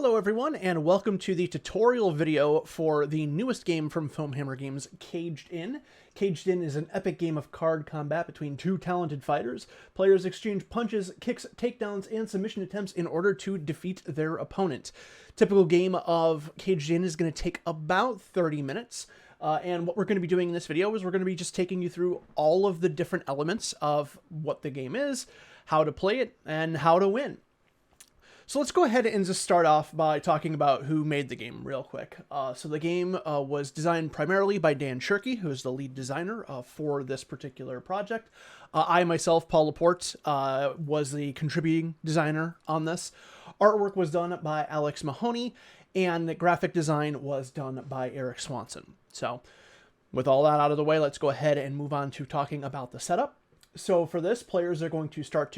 Hello everyone, and welcome to the tutorial video for the newest game from Foamhammer Games, Caged In. Caged In is an epic game of card combat between two talented fighters. Players exchange punches, kicks, takedowns, and submission attempts in order to defeat their opponent. Typical game of Caged In is going to take about 30 minutes. And what we're going to be doing in this video is we're going to be just taking you through all of the different elements of what the game is, how to play it, and how to win. So let's go ahead and just start off by talking about who made the game real quick. So the game was designed primarily by Dan Shirky, who is the lead designer for this particular project. I myself, Paul Laporte, was the contributing designer on this. Artwork was done by Alex Mahoney, and the graphic design was done by Eric Swanson. So with all that out of the way, let's go ahead and move on to talking about the setup. So for this, players are going to start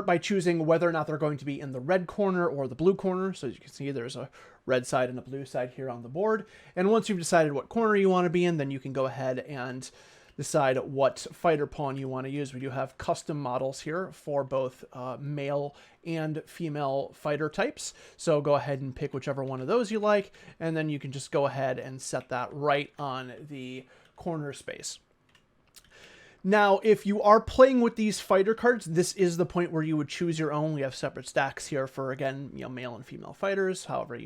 by choosing whether or not they're going to be in the red corner or the blue corner. So as you can see, there's a red side and a blue side here on the board. And once you've decided what corner you want to be in, then you can go ahead and decide what fighter pawn you want to use. We do have custom models here for both male and female fighter types. So go ahead and pick whichever one of those you like, and then you can just go ahead and set that right on the corner space. Now, if you are playing with these fighter cards, this is the point where you would choose your own. We have separate stacks here for, again, male and female fighters. However,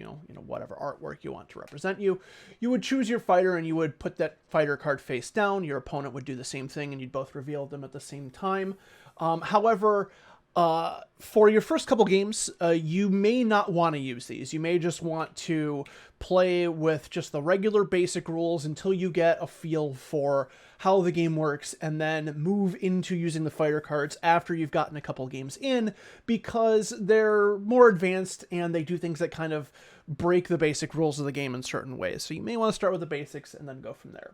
whatever artwork you want to represent you. You would choose your fighter and you would put that fighter card face down. Your opponent would do the same thing and you'd both reveal them at the same time. However, for your first couple games, you may not want to use these. You may just want to play with just the regular basic rules until you get a feel for how the game works, and then move into using the fighter cards after you've gotten a couple games in, because they're more advanced and they do things that kind of break the basic rules of the game in certain ways. So you may want to start with the basics and then go from there.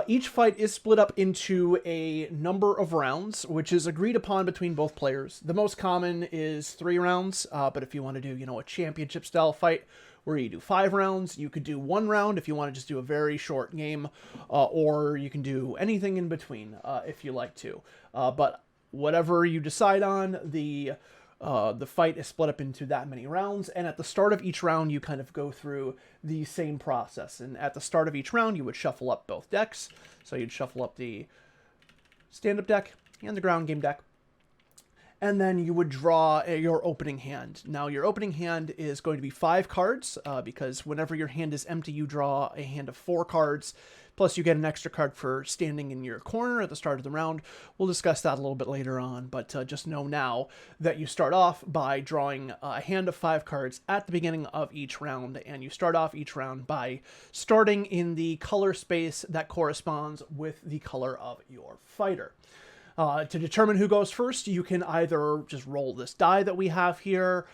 Each fight is split up into a number of rounds, which is agreed upon between both players. The most common is 3 rounds, but if you want to do, a championship-style fight where you do 5 rounds, you could do 1 round if you want to just do a very short game, or you can do anything in between if you like to. But whatever you decide on, the fight is split up into that many rounds, and at the start of each round, you kind of go through the same process. And at the start of each round, you would shuffle up both decks. So you'd shuffle up the stand-up deck and the ground game deck. And then you would draw your opening hand. Now, your opening hand is going to be 5 cards, because whenever your hand is empty, you draw a hand of 4 cards. Plus, you get an extra card for standing in your corner at the start of the round. We'll discuss that a little bit later on, but just know now that you start off by drawing a hand of 5 cards at the beginning of each round, and you start off each round by starting in the color space that corresponds with the color of your fighter. To determine who goes first, you can either just roll this die that we have here.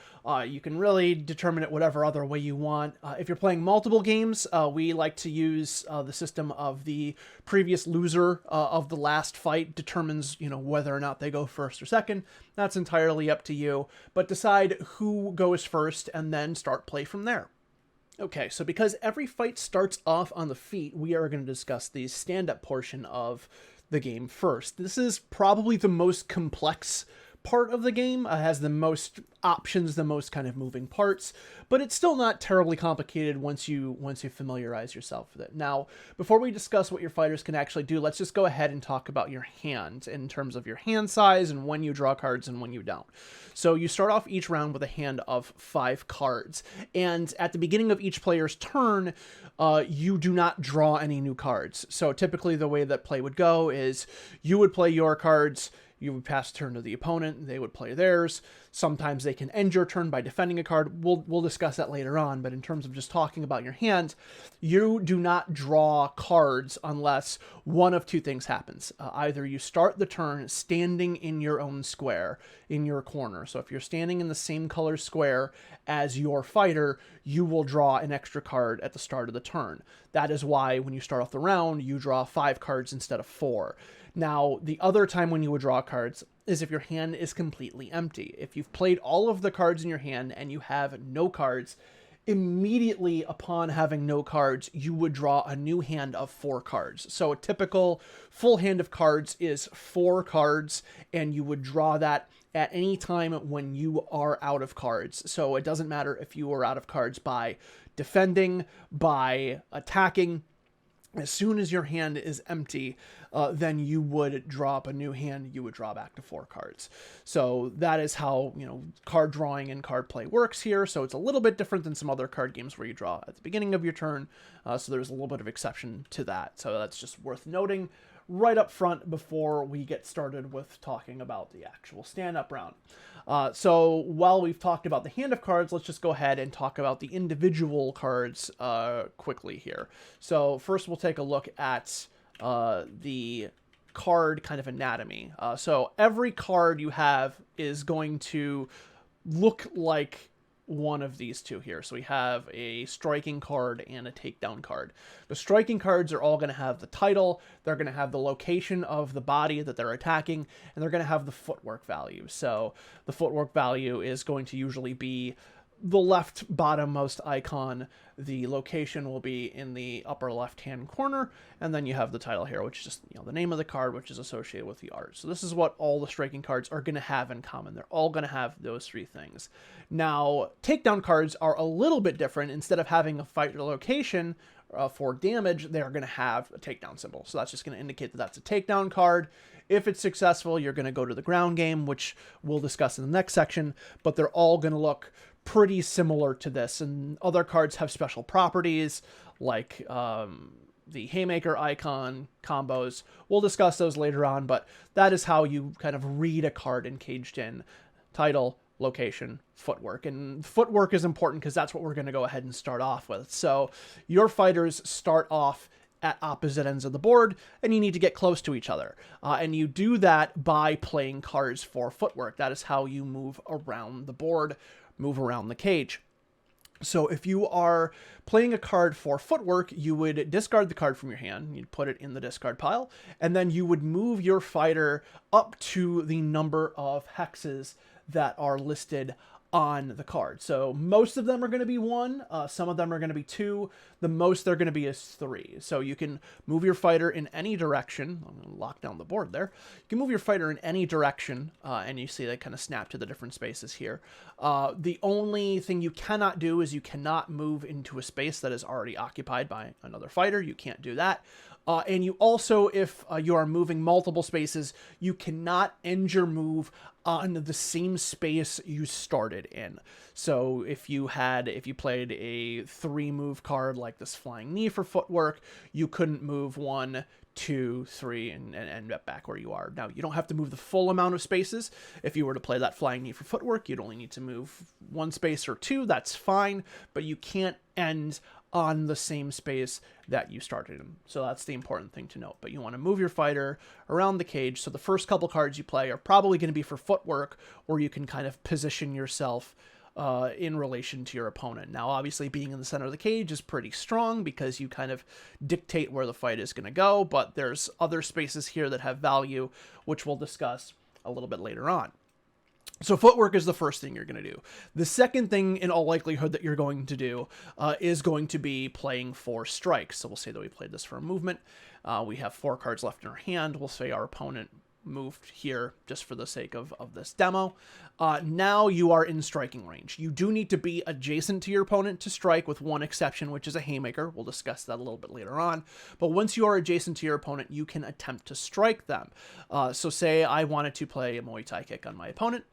You can really determine it whatever other way you want. If you're playing multiple games, we like to use the system of the previous loser of the last fight determines, whether or not they go first or second. That's entirely up to you. But decide who goes first and then start play from there. Okay, so because every fight starts off on the feet, we are going to discuss the stand-up portion of the game first. This is probably the most complex part of the game. It has the most options, the most kind of moving parts, but it's still not terribly complicated once you familiarize yourself with it. Now, before we discuss what your fighters can actually do, let's just go ahead and talk about your hand in terms of your hand size and when you draw cards and when you don't. So you start off each round with a hand of 5 cards, and at the beginning of each player's turn, you do not draw any new cards. So typically the way that play would go is you would play your cards, you would pass turn to the opponent, they would play theirs. Sometimes they can end your turn by defending a card. We'll discuss that later on, but in terms of just talking about your hand, you do not draw cards unless one of 2 things happens. Either you start the turn standing in your own square, in your corner. So if you're standing in the same color square as your fighter, you will draw an extra card at the start of the turn. That is why when you start off the round, you draw 5 cards instead of 4. Now, the other time when you would draw cards is if your hand is completely empty. If you've played all of the cards in your hand and you have no cards, immediately upon having no cards, you would draw a new hand of 4 cards. So a typical full hand of cards is 4 cards, and you would draw that at any time when you are out of cards. So it doesn't matter if you are out of cards by defending, by attacking. As soon as your hand is empty, then you would drop a new hand. You would draw back to 4 cards. So that is how, card drawing and card play works here. So it's a little bit different than some other card games where you draw at the beginning of your turn. So there's a little bit of exception to that. So that's just worth noting right up front before we get started with talking about the actual stand-up round. So while we've talked about the hand of cards, let's just go ahead and talk about the individual cards quickly here. So first we'll take a look at the card kind of anatomy. So every card you have is going to look like one of these two here. So we have a striking card and a takedown card. The striking cards are all going to have the title, they're going to have the location of the body that they're attacking, and they're going to have the footwork value. So the footwork value is going to usually be the left bottommost icon. The location will be in the upper left hand corner, and then you have the title here, which is just the name of the card, which is associated with the art. So this is what all the striking cards are going to have in common. They're all going to have those 3 things. Now takedown cards are a little bit different. Instead of having a fighter location for damage, they are going to have a takedown symbol. So that's just going to indicate that that's a takedown card. If it's successful, you're going to go to the ground game, which we'll discuss in the next section, but they're all going to look pretty similar to this, and other cards have special properties like the Haymaker icon combos. We'll discuss those later on, but that is how you kind of read a card in Caged In. Title, location, footwork. And footwork is important because that's what we're going to go ahead and start off with. So your fighters start off at opposite ends of the board, and you need to get close to each other. And you do that by playing cards for footwork. That is how you move around the board, move around the cage. So if you are playing a card for footwork, you would discard the card from your hand, you'd put it in the discard pile, and then you would move your fighter up to the number of hexes that are listed on the card. So most of them are going to be 1, some of them are going to be 2, the most they're going to be is 3. So you can move your fighter in any direction. I'm going to lock down the board there. You can move your fighter in any direction, and you see they kind of snap to the different spaces here. The only thing you cannot do is you cannot move into a space that is already occupied by another fighter. You can't do that. And you also, if you are moving multiple spaces, you cannot end your move on the same space you started in. So if you played a 3-move card like this flying knee for footwork, you couldn't move 1, 2, 3, and end up back where you are. Now, you don't have to move the full amount of spaces. If you were to play that flying knee for footwork, you'd only need to move 1 space or 2. That's fine, but you can't end on the same space that you started in. So that's the important thing to note. But you want to move your fighter around the cage. So the first couple cards you play are probably going to be for footwork, where you can kind of position yourself in relation to your opponent. Now, obviously, being in the center of the cage is pretty strong because you kind of dictate where the fight is going to go, but there's other spaces here that have value, which we'll discuss a little bit later on. So footwork is the first thing you're going to do. The second thing, in all likelihood, that you're going to do is going to be playing for strikes. So we'll say that we played this for a movement. We have 4 cards left in our hand. We'll say our opponent moved here just for the sake of this demo. Now you are in striking range. You do need to be adjacent to your opponent to strike, with one exception, which is a haymaker. We'll discuss that a little bit later on. But once you are adjacent to your opponent, you can attempt to strike them. So say I wanted to play a Muay Thai kick on my opponent.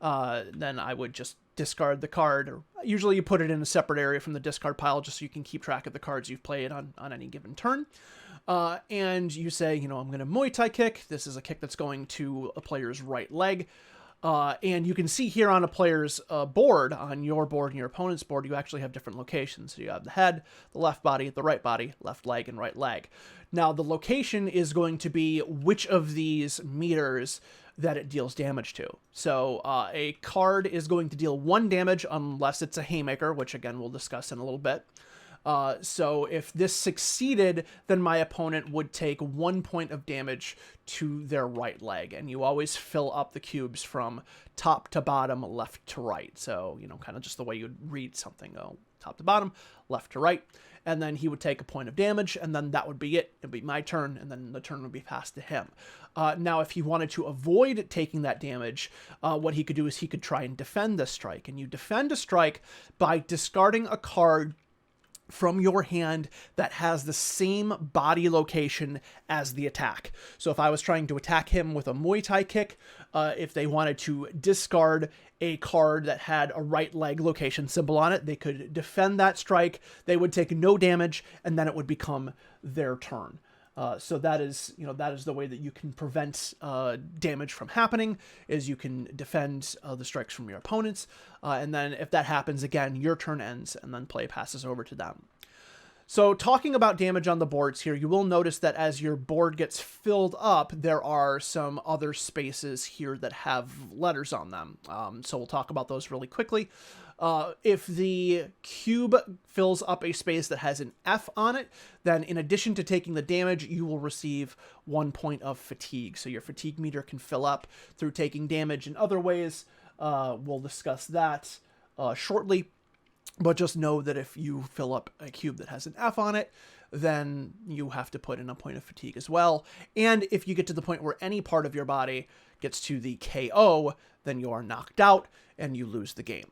Then I would just discard the card, or usually you put it in a separate area from the discard pile just so you can keep track of the cards you've played on any given turn. And you say, I'm going to Muay Thai kick. This is a kick that's going to a player's right leg. And you can see here on a player's board, on your board and your opponent's board, you actually have different locations. So you have the head, the left body, the right body, left leg, and right leg. Now, the location is going to be which of these meters that it deals damage to. So a card is going to deal 1 damage unless it's a haymaker, which again we'll discuss in a little bit. So if this succeeded, then my opponent would take 1 point of damage to their right leg. And you always fill up the cubes from top to bottom, left to right. So, kind of just the way you'd read something, top to bottom, left to right. And then he would take a point of damage, and then that would be it. It'd be my turn, and then the turn would be passed to him. Now, if he wanted to avoid taking that damage, what he could do is he could try and defend the strike. And you defend a strike by discarding a card from your hand that has the same body location as the attack. So if I was trying to attack him with a Muay Thai kick, if they wanted to discard a card that had a right leg location symbol on it, they could defend that strike, they would take no damage, and then it would become their turn. So that is the way that you can prevent damage from happening, is you can defend the strikes from your opponents, and then if that happens again, your turn ends, and then play passes over to them. So talking about damage on the boards here, you will notice that as your board gets filled up, there are some other spaces here that have letters on them. So we'll talk about those really quickly. If the cube fills up a space that has an F on it, then in addition to taking the damage, you will receive 1 point of fatigue. So your fatigue meter can fill up through taking damage in other ways. We'll discuss that shortly. But just know that if you fill up a cube that has an F on it, then you have to put in a point of fatigue as well. And if you get to the point where any part of your body gets to the KO, then you are knocked out and you lose the game.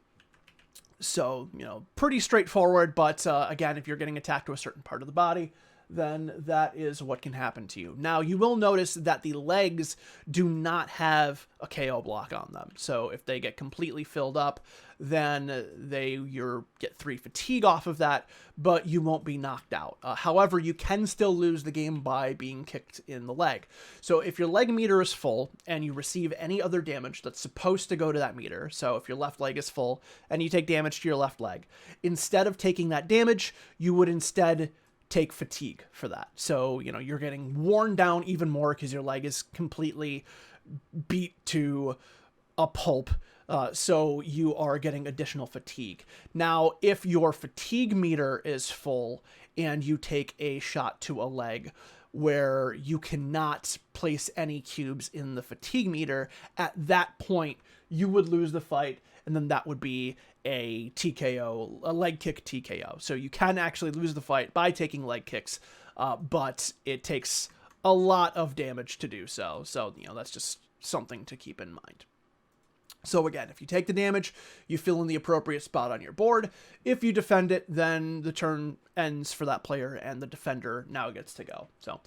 So, pretty straightforward, but again, if you're getting attacked to a certain part of the body, then that is what can happen to you. Now, you will notice that the legs do not have a KO block on them. So if they get completely filled up, then you get 3 fatigue off of that, but you won't be knocked out. However, you can still lose the game by being kicked in the leg. So if your leg meter is full and you receive any other damage that's supposed to go to that meter, so if your left leg is full and you take damage to your left leg, instead of taking that damage, you would instead take fatigue for that. So, you're getting worn down even more because your leg is completely beat to a pulp. So you are getting additional fatigue. Now, if your fatigue meter is full and you take a shot to a leg where you cannot place any cubes in the fatigue meter, at that point, you would lose the fight, and then that would be a TKO, a leg kick TKO. So you can actually lose the fight by taking leg kicks, but it takes a lot of damage to do so. So, that's just something to keep in mind. So again, if you take the damage, you fill in the appropriate spot on your board. If you defend it, then the turn ends for that player and the defender now gets to go. So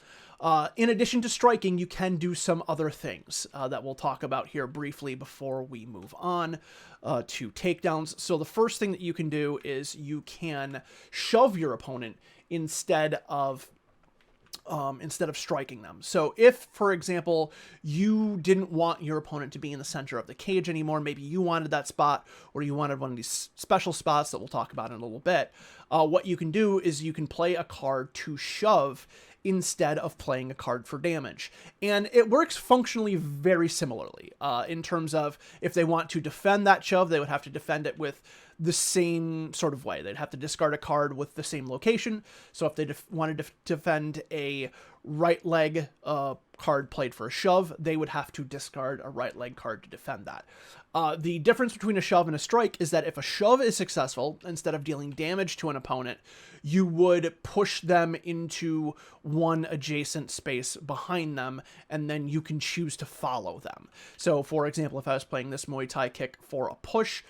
in addition to striking, you can do some other things that we'll talk about here briefly before we move on to takedowns. So the first thing that you can do is you can shove your opponent instead of striking them. So if, for example, you didn't want your opponent to be in the center of the cage anymore, maybe you wanted that spot, or you wanted one of these special spots that we'll talk about in a little bit, what you can do is you can play a card to shove instead of playing a card for damage. And it works functionally very similarly in terms of if they want to defend that shove, they would have to defend it with the same sort of way. They'd have to discard a card with the same location. So if they wanted to defend a right leg card played for a shove, they would have to discard a right leg card to defend that. The difference between a shove and a strike is that if a shove is successful, instead of dealing damage to an opponent, you would push them into one adjacent space behind them, and then you can choose to follow them. So, for example, if I was playing this Muay Thai kick for a push,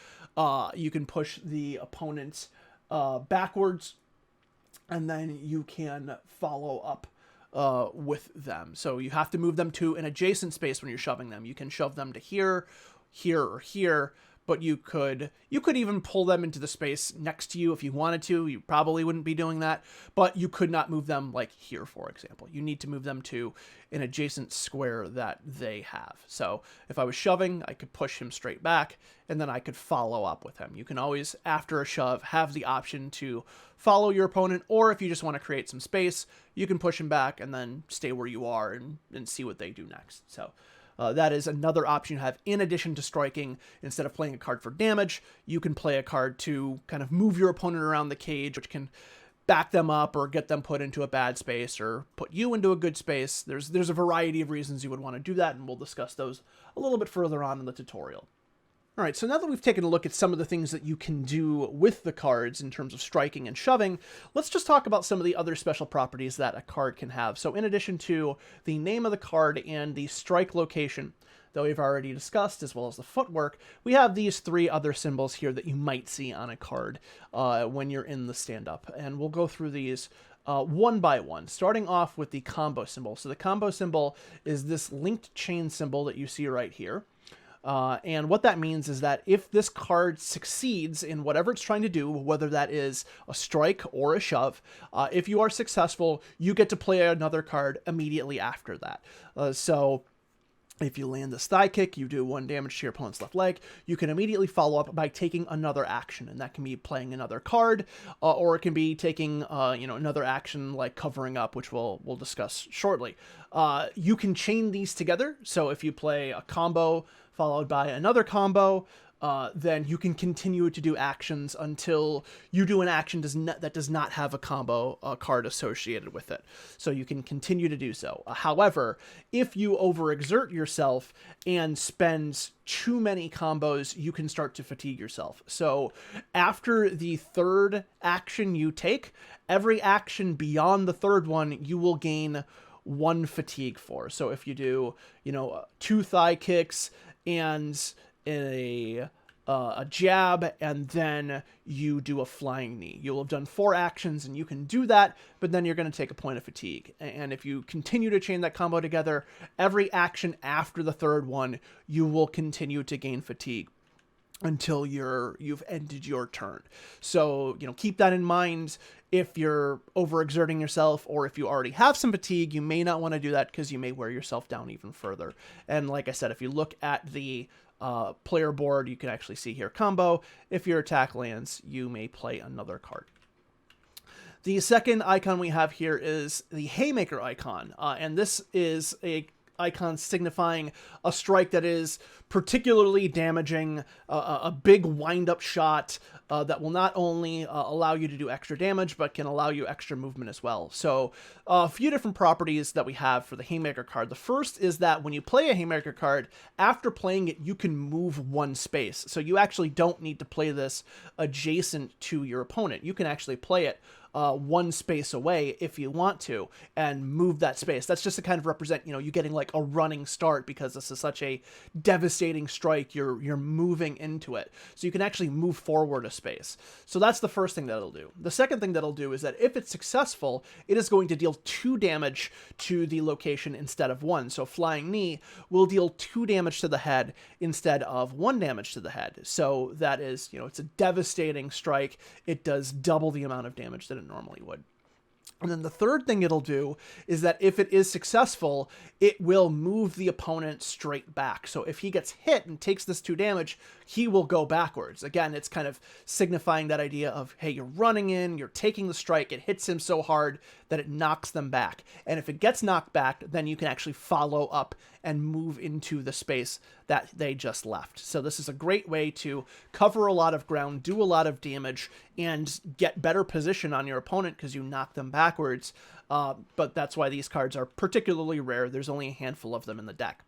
you can push the opponent backwards, and then you can follow up with them. So you have to move them to an adjacent space when you're shoving them. You can shove them to here, here, or here, but you could even pull them into the space next to you if you wanted to. You probably wouldn't be doing that, but you could not move them like here, for example. You need to move them to an adjacent square that they have. So if I was shoving, I could push him straight back, and then I could follow up with him. You can always, after a shove, have the option to follow your opponent, or if you just want to create some space, you can push him back and then stay where you are and see what they do next. So that is another option you have in addition to striking. Instead of playing a card for damage, you can play a card to kind of move your opponent around the cage, which can back them up or get them put into a bad space or put you into a good space. There's a variety of reasons you would want to do that, and we'll discuss those a little bit further on in the tutorial. All right, so now that we've taken a look at some of the things that you can do with the cards in terms of striking and shoving, let's just talk about some of the other special properties that a card can have. So in addition to the name of the card and the strike location that we've already discussed, as well as the footwork, we have these three other symbols here that you might see on a card when you're in the stand-up. And we'll go through these one by one, starting off with the combo symbol. So the combo symbol is this linked chain symbol that you see right here. And what that means is that if this card succeeds in whatever it's trying to do, whether that is a strike or a shove, if you are successful, you get to play another card immediately after that. So if you land this thigh kick, you do 1 damage to your opponent's left leg, you can immediately follow up by taking another action, and that can be playing another card, or it can be taking another action like covering up, which we'll discuss shortly. You can chain these together, so if you play a combo followed by another combo, then you can continue to do actions until you do an action that does not have a combo card associated with it. So you can continue to do so. However, if you overexert yourself and spend too many combos, you can start to fatigue yourself. So after the third action you take, every action beyond the third one, you will gain 1 fatigue for. So if you do, 2 thigh kicks and a jab, and then you do a flying knee, you'll have done 4 actions, and you can do that, but then you're going to take a point of fatigue. And if you continue to chain that combo together, every action after the third one, you will continue to gain fatigue until you've ended your turn. So, keep that in mind. If you're overexerting yourself, or if you already have some fatigue, you may not want to do that because you may wear yourself down even further. And like I said, if you look at the player board, you can actually see here combo. If your attack lands, you may play another card. The second icon we have here is the Haymaker icon, and this is a icon signifying a strike that is particularly damaging, a big wind-up shot that will not only allow you to do extra damage, but can allow you extra movement as well. So a few different properties that we have for the Haymaker card. The first is that when you play a Haymaker card, after playing it, you can move 1 space. So you actually don't need to play this adjacent to your opponent. You can actually play it 1 space away if you want to, and move that space. That's just to kind of represent, you getting like a running start, because this is such a devastating strike. You're moving into it, so you can actually move forward a space. So that's the first thing that it'll do. The second thing that it'll do is that if it's successful, it is going to deal 2 damage to the location instead of 1. So flying knee will deal 2 damage to the head instead of 1 damage to the head. So that is, it's a devastating strike. It does double the amount of damage that it normally would. And then the third thing it'll do is that if it is successful, it will move the opponent straight back. So if he gets hit and takes this 2 damage, he will go backwards. Again, it's kind of signifying that idea of, hey, you're running in, you're taking the strike, it hits him so hard that it knocks them back. And if it gets knocked back, then you can actually follow up and move into the space that they just left. So this is a great way to cover a lot of ground, do a lot of damage, and get better position on your opponent because you knock them backwards. But that's why these cards are particularly rare. There's only a handful of them in the deck.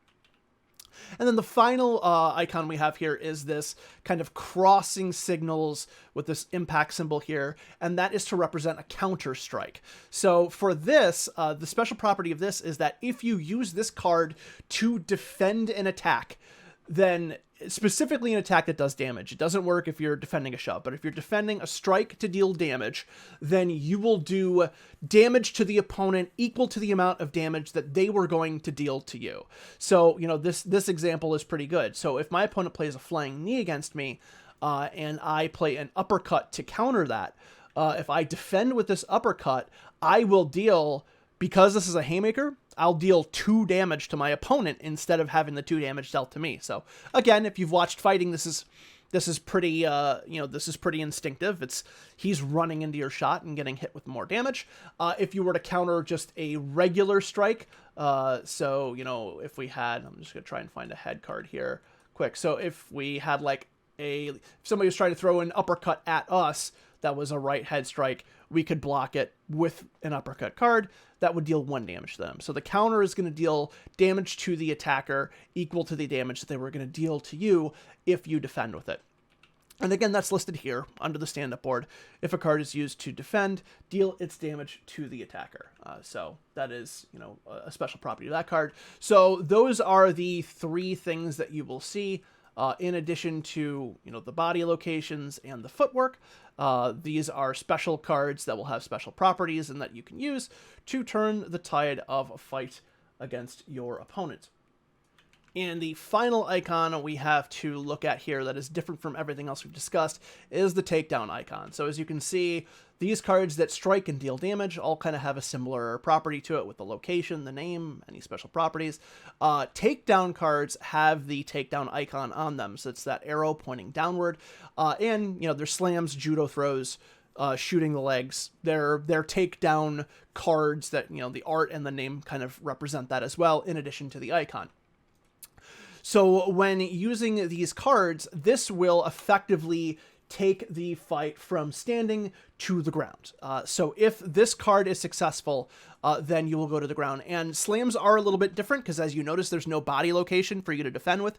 And then the final icon we have here is this kind of crossing signals with this impact symbol here, and that is to represent a counter strike. So for this, the special property of this is that if you use this card to defend an attack, then specifically an attack that does damage. It doesn't work if you're defending a shove, but if you're defending a strike to deal damage, then you will do damage to the opponent equal to the amount of damage that they were going to deal to you. So, this example is pretty good. So if my opponent plays a flying knee against me, and I play an uppercut to counter that, if I defend with this uppercut, I will deal, because this is a Haymaker, I'll deal 2 damage to my opponent instead of having the 2 damage dealt to me. So again, if you've watched fighting, this is pretty, this is pretty instinctive. He's running into your shot and getting hit with more damage. If you were to counter just a regular strike, if we had, I'm just going to try and find a head card here quick. So if we had like if somebody was trying to throw an uppercut at us, that was a right head strike, we could block it with an uppercut card that would deal 1 damage to them. So the counter is going to deal damage to the attacker equal to the damage that they were going to deal to you if you defend with it. And again, that's listed here under the stand-up board. If a card is used to defend, deal its damage to the attacker. So that is, a special property of that card. So those are the 3 things that you will see. In addition to, the body locations and the footwork, these are special cards that will have special properties and that you can use to turn the tide of a fight against your opponent. And the final icon we have to look at here that is different from everything else we've discussed is the takedown icon. So as you can see, these cards that strike and deal damage all kind of have a similar property to it with the location, the name, any special properties. Takedown cards have the takedown icon on them, so it's that arrow pointing downward. And, there's slams, judo throws, shooting the legs. They're takedown cards that, the art and the name kind of represent that as well, in addition to the icon. So when using these cards, this will effectively take the fight from standing to the ground. So if this card is successful, then you will go to the ground. And slams are a little bit different because, as you notice, there's no body location for you to defend with.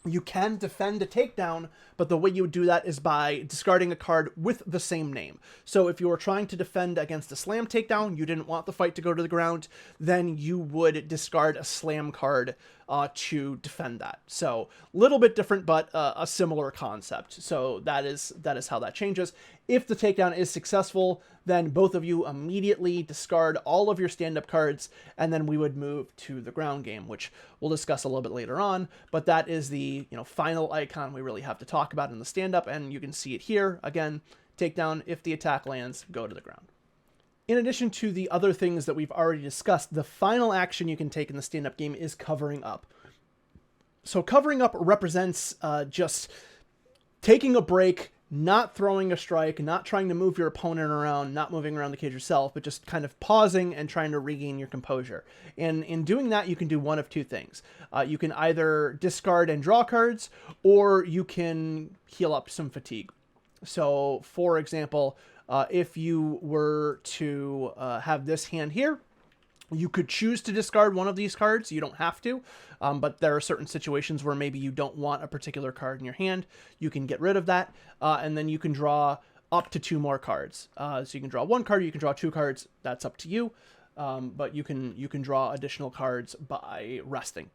You can defend a takedown, but the way you would do that is by discarding a card with the same name. So if you were trying to defend against a slam takedown, you didn't want the fight to go to the ground, then you would discard a slam card to defend that. So a little bit different, but a similar concept. So that is how that changes. If the takedown is successful, then both of you immediately discard all of your stand-up cards, and then we would move to the ground game, which we'll discuss a little bit later on. But that is the final icon we really have to talk about in the stand-up, and you can see it here. Again, takedown, if the attack lands, go to the ground. In addition to the other things that we've already discussed, the final action you can take in the stand-up game is covering up. So covering up represents just taking a break, not throwing a strike, not trying to move your opponent around, not moving around the cage yourself, but just kind of pausing and trying to regain your composure. And in doing that, you can do one of 2 things. You can either discard and draw cards, or you can heal up some fatigue. So, for example, if you were to have this hand here, you could choose to discard one of these cards. You don't have to, but there are certain situations where maybe you don't want a particular card in your hand. You can get rid of that, and then you can draw up to 2 more cards. So you can draw 1 card, you can draw 2 cards. That's up to you, but you can draw additional cards by resting.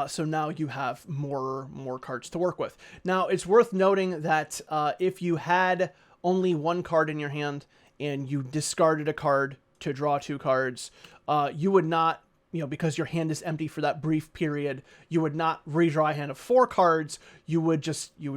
So now you have more cards to work with. Now, it's worth noting that if you had only 1 card in your hand and you discarded a card to draw 2 cards, you would not, because your hand is empty for that brief period, you would not redraw a hand of 4 cards. You would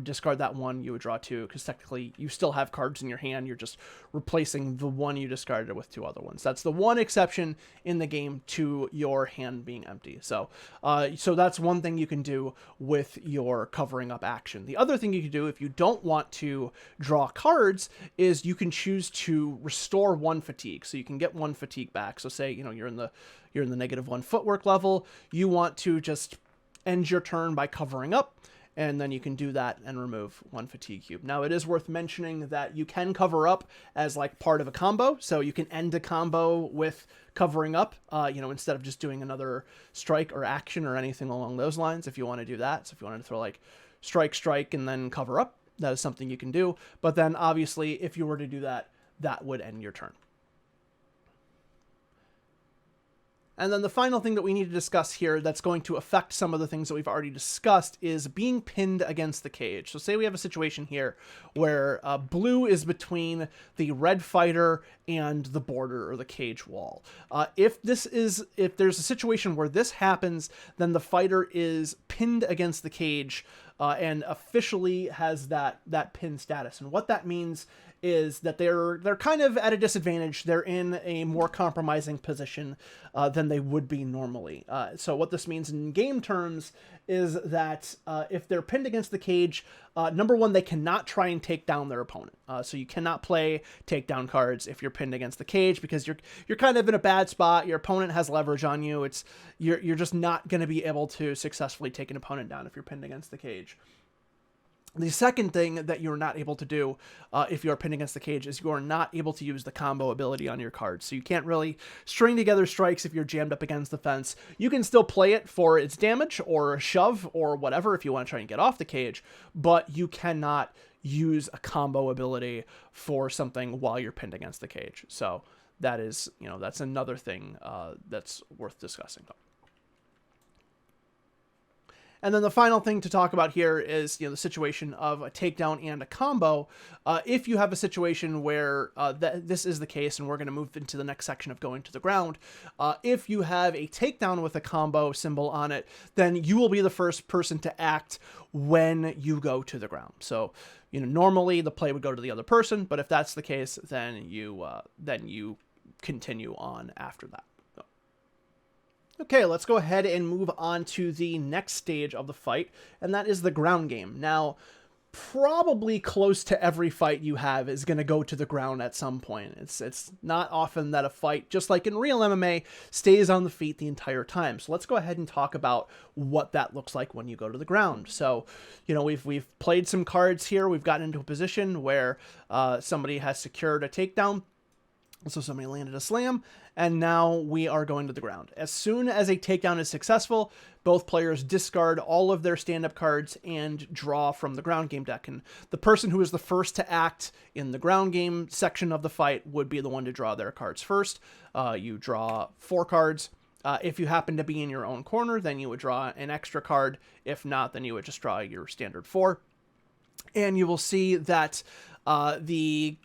discard that 1, you would draw 2, because technically you still have cards in your hand. You're just replacing the 1 you discarded with 2 other ones. That's the one exception in the game to your hand being empty. So that's one thing you can do with your covering up action. The other thing you can do if you don't want to draw cards is you can choose to restore 1 fatigue. So you can get 1 fatigue back. So say, you're in the -1 footwork level, you want to just end your turn by covering up, and then you can do that and remove 1 fatigue cube. Now, it is worth mentioning that you can cover up as like part of a combo, so you can end a combo with covering up, instead of just doing another strike or action or anything along those lines, if you want to do that. So if you wanted to throw like strike, and then cover up, that is something you can do. But then obviously, if you were to do that, that would end your turn. And then the final thing that we need to discuss here that's going to affect some of the things that we've already discussed is being pinned against the cage. So say we have a situation here where blue is between the red fighter and the border or the cage wall. If there's a situation where this happens, then the fighter is pinned against the cage and officially has that pin status. And what that means is that they're kind of at a disadvantage. They're in a more compromising position than they would be normally. So what this means in game terms is that if they're pinned against the cage, number one, they cannot try and take down their opponent. So you cannot play takedown cards if you're pinned against the cage, because you're kind of in a bad spot. Your opponent has leverage on you. You're just not going to be able to successfully take an opponent down if you're pinned against the cage. The second thing that you're not able to do if you're pinned against the cage is you are not able to use the combo ability on your card. So you can't really string together strikes if you're jammed up against the fence. You can still play it for its damage or a shove or whatever if you want to try and get off the cage, but you cannot use a combo ability for something while you're pinned against the cage. So that is, that's another thing that's worth discussing. And then the final thing to talk about here is, the situation of a takedown and a combo. If you have a situation where this is the case, and we're going to move into the next section of going to the ground, if you have a takedown with a combo symbol on it, then you will be the first person to act when you go to the ground. So, normally the play would go to the other person, but if that's the case, then you continue on after that. Okay, let's go ahead and move on to the next stage of the fight, and that is the ground game. Now, probably close to every fight you have is going to go to the ground at some point. It's not often that a fight, just like in real MMA, stays on the feet the entire time. So let's go ahead and talk about what that looks like when you go to the ground. So, we've played some cards here. We've gotten into a position where somebody has secured a takedown. So somebody landed a slam, and now we are going to the ground. As soon as a takedown is successful, both players discard all of their stand-up cards and draw from the ground game deck. And the person who is the first to act in the ground game section of the fight would be the one to draw their cards first. You draw 4 cards. If you happen to be in your own corner, then you would draw an extra card. If not, then you would just draw your standard 4. And you will see that the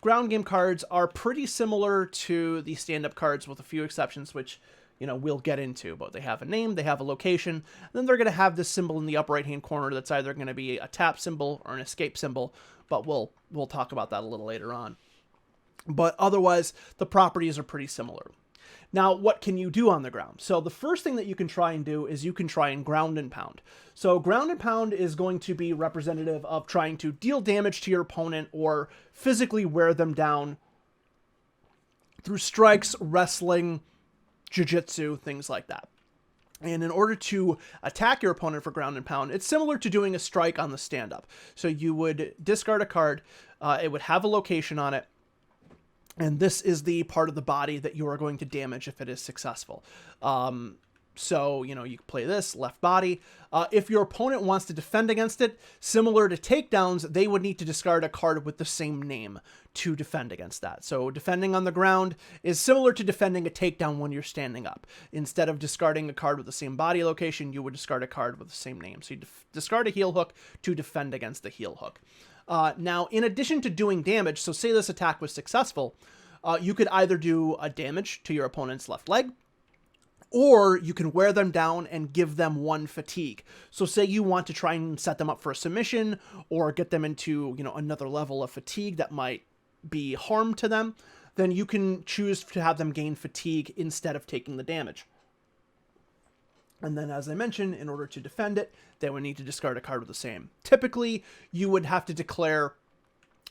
ground game cards are pretty similar to the stand-up cards with a few exceptions, which, we'll get into. But they have a name, they have a location, and then they're going to have this symbol in the upper right-hand corner that's either going to be a tap symbol or an escape symbol, but we'll talk about that a little later on. But otherwise, the properties are pretty similar. Now, what can you do on the ground? So the first thing that you can try and do is you can try and ground and pound. So ground and pound is going to be representative of trying to deal damage to your opponent or physically wear them down through strikes, wrestling, jiu-jitsu, things like that. And in order to attack your opponent for ground and pound, it's similar to doing a strike on the stand-up. So you would discard a card, it would have a location on it, and this is the part of the body that you are going to damage if it is successful. So, you can play this, left body. If your opponent wants to defend against it, similar to takedowns, they would need to discard a card with the same name to defend against that. So defending on the ground is similar to defending a takedown when you're standing up. Instead of discarding a card with the same body location, you would discard a card with the same name. So you discard a heel hook to defend against the heel hook. Now, in addition to doing damage, so say this attack was successful, you could either do a damage to your opponent's left leg, or you can wear them down and give them 1 fatigue. So say you want to try and set them up for a submission or get them into, another level of fatigue that might be harm to them, then you can choose to have them gain fatigue instead of taking the damage. And then, as I mentioned, in order to defend it, they would need to discard a card with the same. Typically, you would have to declare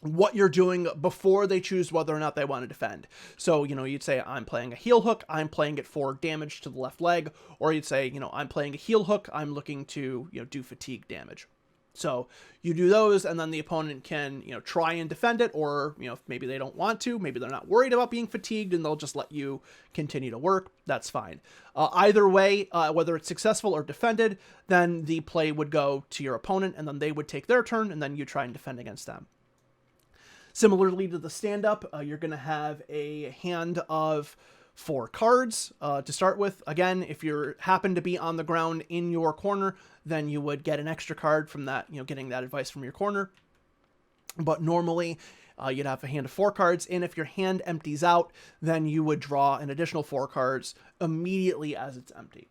what you're doing before they choose whether or not they want to defend. So, you'd say, I'm playing a heel hook, I'm playing it for damage to the left leg, or you'd say, I'm playing a heel hook, I'm looking to, do fatigue damage. So you do those, and then the opponent can, try and defend it, or, if maybe they don't want to, maybe they're not worried about being fatigued, and they'll just let you continue to work. That's fine. Either way, whether it's successful or defended, then the play would go to your opponent, and then they would take their turn, and then you try and defend against them. Similarly to the stand-up, you're going to have a hand of 4 cards to start with. Again, if you happen to be on the ground in your corner, then you would get an extra card from that, getting that advice from your corner. But normally, you'd have a hand of 4 cards, and if your hand empties out, then you would draw an additional 4 cards immediately as it's empty.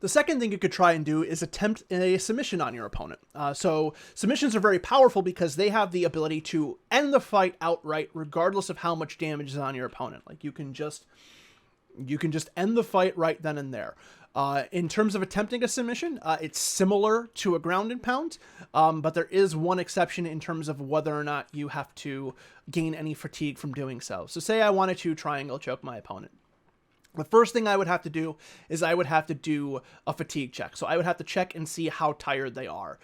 The second thing you could try and do is attempt a submission on your opponent. So submissions are very powerful because they have the ability to end the fight outright, regardless of how much damage is on your opponent. Like you can just end the fight right then and there. In terms of attempting a submission, it's similar to a ground and pound, but there is one exception in terms of whether or not you have to gain any fatigue from doing so. So say I wanted to triangle choke my opponent. The first thing I would have to do is I would have to do a fatigue check. So I would have to check and see how tired they are.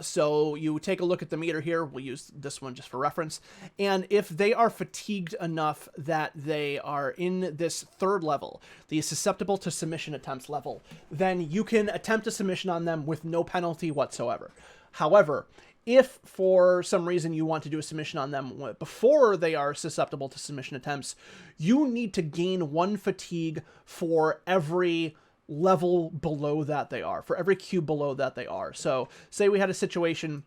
So you take a look at the meter here. We'll use this one just for reference. And if they are fatigued enough that they are in this third level, the susceptible to submission attempts level, then you can attempt a submission on them with no penalty whatsoever. However, if for some reason you want to do a submission on them before they are susceptible to submission attempts, you need to gain 1 fatigue for every level below that they are, for every cube below that they are. So say we had a situation,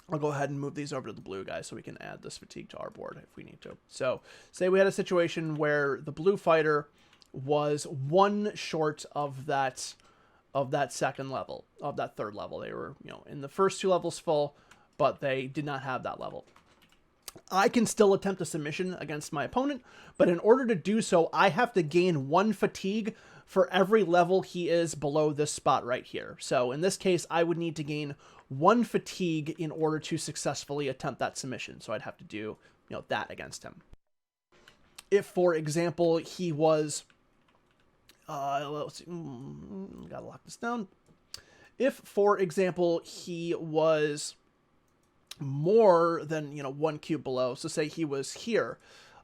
I'll go ahead and move these over to the blue guys so we can add this fatigue to our board if we need to. So say we had a situation where the blue fighter was 1 short of that second level, of that third level. They were, in the first 2 levels full, but they did not have that level. I can still attempt a submission against my opponent, but in order to do so, I have to gain 1 fatigue for every level he is below this spot right here. So in this case, I would need to gain 1 fatigue in order to successfully attempt that submission. So I'd have to do, that against him. If, for example, he was... let's see. Gotta lock this down. If, for example, he was more than 1 cube below, so say he was here,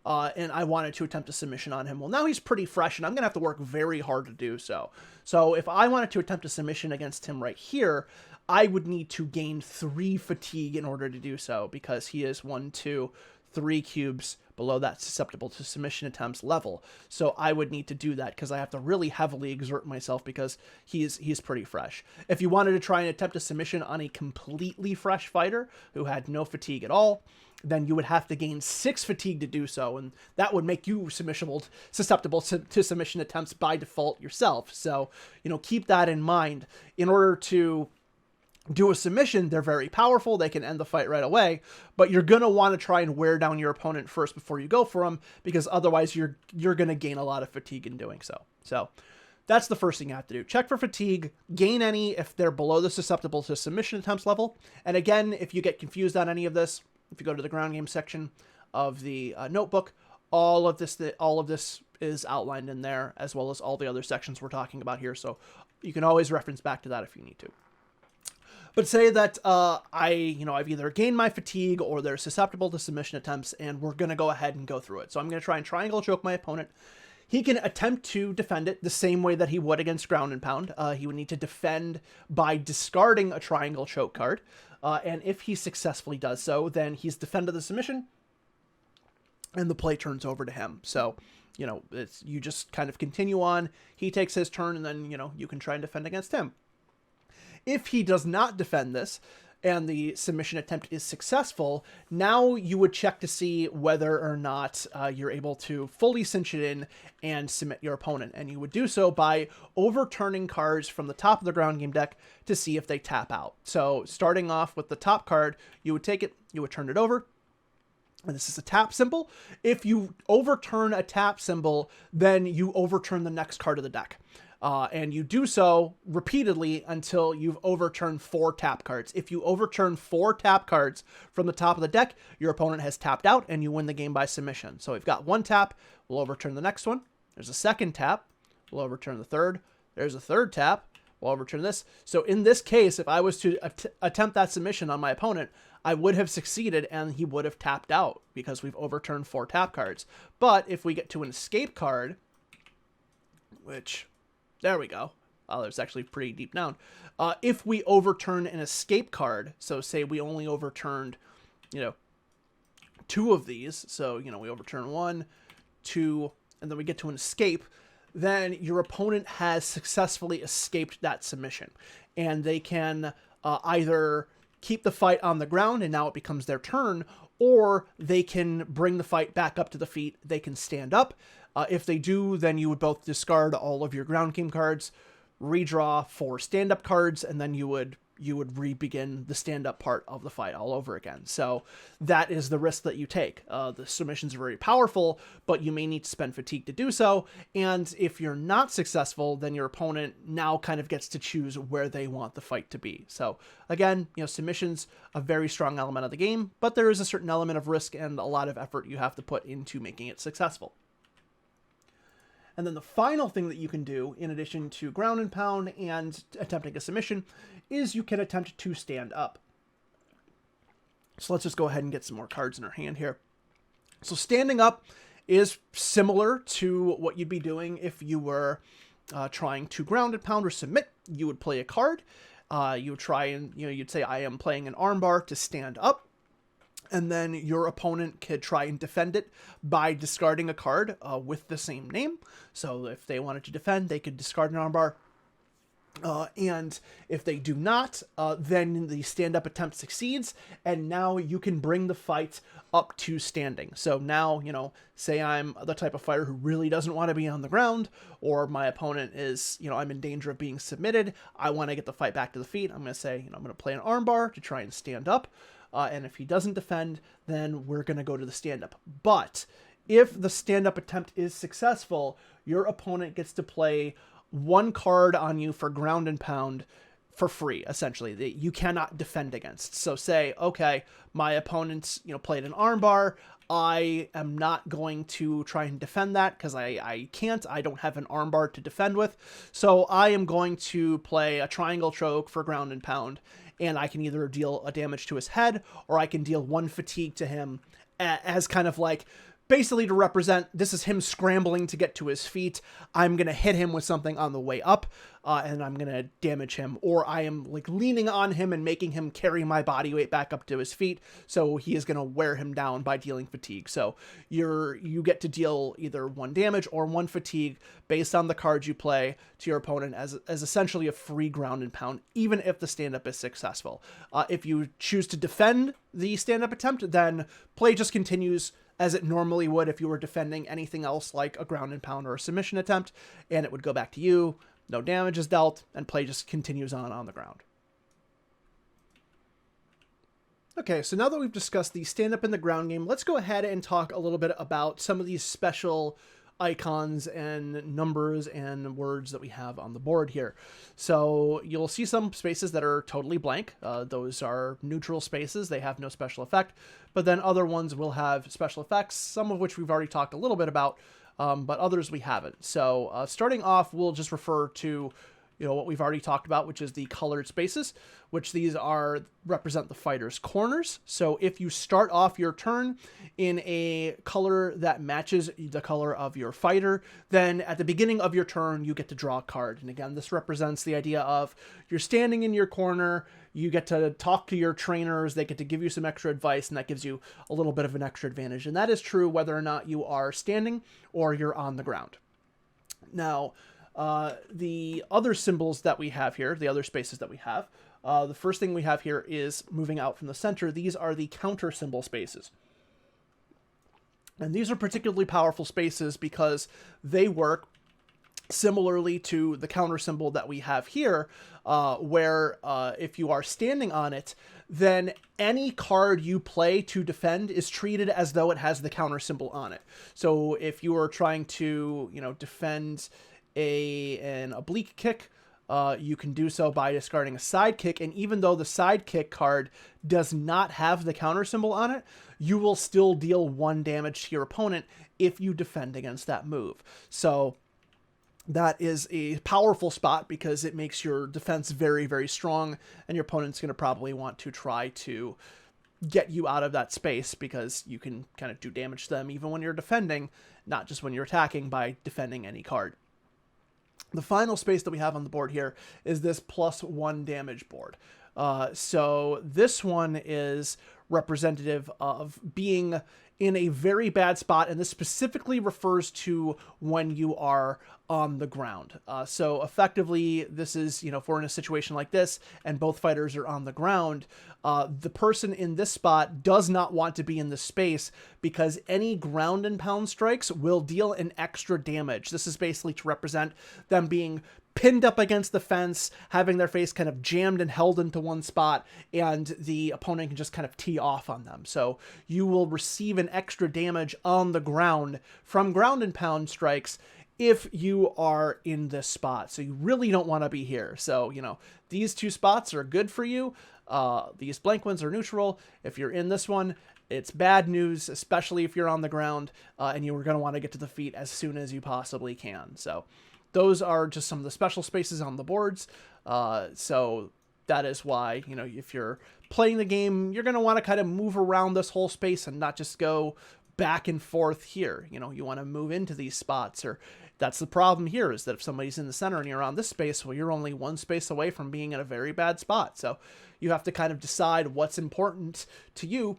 and I wanted to attempt a submission on him, well, now he's pretty fresh, and I'm gonna have to work very hard to do so. So if I wanted to attempt a submission against him right here, I would need to gain 3 fatigue in order to do so, because he is 1, 2, 3 cubes below that susceptible to submission attempts level. So I would need to do that because I have to really heavily exert myself because he's pretty fresh. If you wanted to try and attempt a submission on a completely fresh fighter who had no fatigue at all, then you would have to gain 6 fatigue to do so, and that would make you susceptible to submission attempts by default yourself. So, keep that in mind. In order to do a submission, they're very powerful. They can end the fight right away, but you're going to want to try and wear down your opponent first before you go for them, because otherwise you're going to gain a lot of fatigue in doing so. So that's the first thing you have to do. Check for fatigue, gain any if they're below the susceptible to submission attempts level. And again, if you get confused on any of this, if you go to the ground game section of the notebook, all of this is outlined in there, as well as all the other sections we're talking about here. So you can always reference back to that if you need to. But say that I've either gained my fatigue or they're susceptible to submission attempts, and we're going to go ahead and go through it. So I'm going to try and triangle choke my opponent. He can attempt to defend it the same way that he would against ground and pound. He would need to defend by discarding a triangle choke card. And if he successfully does so, then he's defended the submission, and the play turns over to him. So, you just kind of continue on. He takes his turn, and then, you can try and defend against him. If he does not defend this and the submission attempt is successful, now you would check to see whether or not you're able to fully cinch it in and submit your opponent. And you would do so by overturning cards from the top of the ground game deck to see if they tap out. So starting off with the top card, you would take it, you would turn it over, and this is a tap symbol. If you overturn a tap symbol, then you overturn the next card of the deck. And you do so repeatedly until you've overturned 4 tap cards. If you overturn 4 tap cards from the top of the deck, your opponent has tapped out and you win the game by submission. So we've got 1 tap, we'll overturn the next one. There's a second tap, we'll overturn the third. There's a third tap, we'll overturn this. So in this case, if I was to attempt that submission on my opponent, I would have succeeded and he would have tapped out because we've overturned 4 tap cards. But if we get to an escape card, which... there we go. Oh, there's actually pretty deep down. If we overturn an escape card, so say we only overturned, 2 of these. So, we overturn 1, 2, and then we get to an escape. Then your opponent has successfully escaped that submission. And they can either keep the fight on the ground and now it becomes their turn, or they can bring the fight back up to the feet. They can stand up. If they do, then you would both discard all of your ground game cards, redraw 4 stand-up cards, and then you would re-begin the stand-up part of the fight all over again. So that is the risk that you take. The submissions are very powerful, but you may need to spend fatigue to do so. And if you're not successful, then your opponent now kind of gets to choose where they want the fight to be. So again, submissions, a very strong element of the game, but there is a certain element of risk and a lot of effort you have to put into making it successful. And then the final thing that you can do, in addition to ground and pound and attempting a submission, is you can attempt to stand up. So let's just go ahead and get some more cards in our hand here. So standing up is similar to what you'd be doing if you were trying to ground and pound or submit. You would play a card. You would try and, you'd say, I am playing an armbar to stand up. And then your opponent could try and defend it by discarding a card with the same name. So if they wanted to defend, they could discard an armbar. And if they do not, then the stand-up attempt succeeds, and now you can bring the fight up to standing. So now, say I'm the type of fighter who really doesn't want to be on the ground, or my opponent is, I'm in danger of being submitted. I want to get the fight back to the feet. I'm going to say, I'm going to play an armbar to try and stand up. And if he doesn't defend, then we're going to go to the stand-up. But if the stand-up attempt is successful, your opponent gets to play one card on you for ground and pound for free, essentially, that you cannot defend against. So say, okay, my opponent's, played an armbar. I am not going to try and defend that because I can't. I don't have an armbar to defend with. So I am going to play a triangle choke for ground and pound, and I can either deal a damage to his head or I can deal one fatigue to him as kind of like, basically to represent, this is him scrambling to get to his feet. I'm going to hit him with something on the way up, and I'm going to damage him. Or I am like leaning on him and making him carry my body weight back up to his feet, so he is going to wear him down by dealing fatigue. So you get to deal either one damage or one fatigue based on the cards you play to your opponent as essentially a free ground and pound, even if the stand-up is successful. If you choose to defend the stand-up attempt, then play just continues as it normally would if you were defending anything else like a ground and pound or a submission attempt, and it would go back to you, no damage is dealt, and play just continues on the ground. Okay, so now that we've discussed the stand-up and the ground game, let's go ahead and talk a little bit about some of these special icons and numbers and words that we have on the board here. So you'll see some spaces that are totally blank. Those are neutral spaces. They have no special effect. But then other ones will have special effects, some of which we've already talked a little bit about, but others we haven't. So starting off, we'll just refer to what we've already talked about, which is the colored spaces, which these represent the fighter's corners. So if you start off your turn in a color that matches the color of your fighter, then at the beginning of your turn, you get to draw a card. And again, this represents the idea of you're standing in your corner, you get to talk to your trainers, they get to give you some extra advice, and that gives you a little bit of an extra advantage. And that is true whether or not you are standing or you're on the ground. Now, the other symbols that we have here, the other spaces that we have, the first thing we have here is moving out from the center. These are the counter symbol spaces. And these are particularly powerful spaces because they work similarly to the counter symbol that we have here, where if you are standing on it, then any card you play to defend is treated as though it has the counter symbol on it. So if you are trying to, defend an oblique kick, you can do so by discarding a side kick, and even though the side kick card does not have the counter symbol on it, you will still deal 1 damage to your opponent if you defend against that move. So that is a powerful spot because it makes your defense very, very strong, and your opponent's going to probably want to try to get you out of that space because you can kind of do damage to them even when you're defending, not just when you're attacking by defending any card. The final space that we have on the board here is this +1 damage board. So this one is representative of being in a very bad spot, and this specifically refers to when you are on the ground. So effectively, this is, if we're in a situation like this and both fighters are on the ground, the person in this spot does not want to be in this space because any ground and pound strikes will deal an extra damage. This is basically to represent them being pinned up against the fence, having their face kind of jammed and held into one spot, and the opponent can just kind of tee off on them. So you will receive an extra damage on the ground from ground and pound strikes if you are in this spot. So you really don't want to be here. So, you know, these two spots are good for you. These blank ones are neutral. If you're in this one, it's bad news, especially if you're on the ground, and you're going to want to get to the feet as soon as you possibly can. So those are just some of the special spaces on the boards. So that is why, you know, if you're playing the game, you're going to want to kind of move around this whole space and not just go back and forth here. You know, you want to move into these spots, or that's the problem here, is that if somebody's in the center and you're on this space, well, you're only one space away from being in a very bad spot. So you have to kind of decide what's important to you.